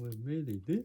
喂，咩嚟的？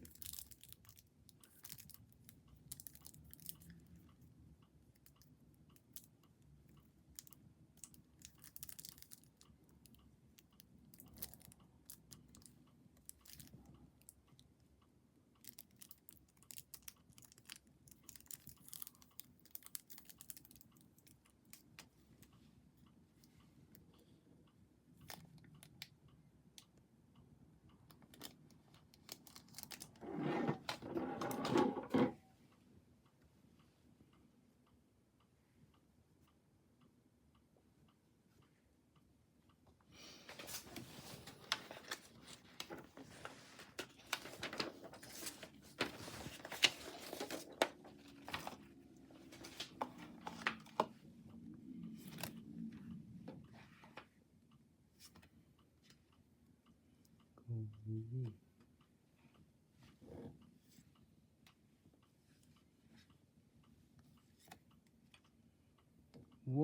哇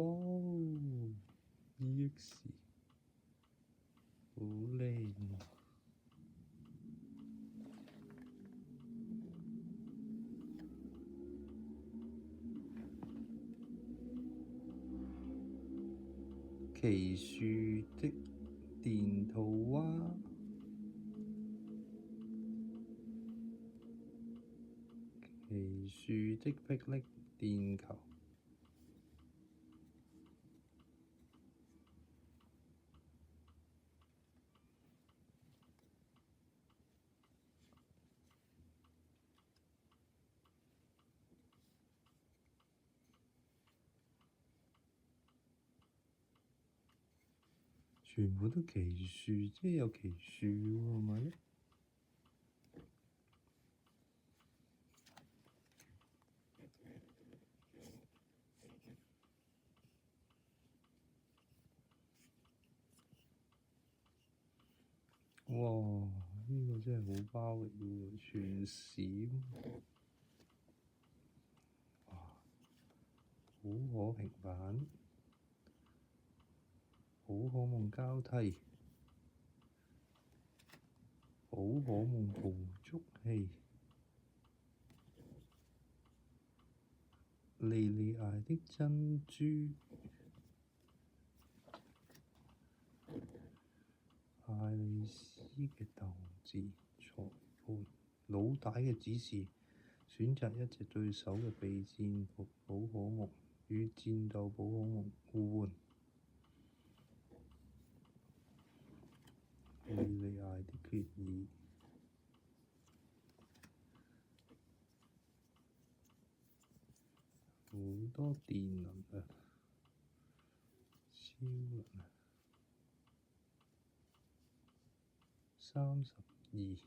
！EX 好靚啊！奇樹的電圖畫，奇樹的霹靂電球。全部都奇樹，即係有奇樹喎，係咪？哇！呢個真係好包嚟喎，全閃。哇！好可平板，好可夢交替，好可夢捕捉器，莉莉艾的珍珠，艾麗絲嘅鬥志裁判，腦帶嘅指示，選擇一隻對手嘅備戰寶可夢與戰鬥寶可夢互換。莉莉艾的決議，好多電能啊！超能啊！32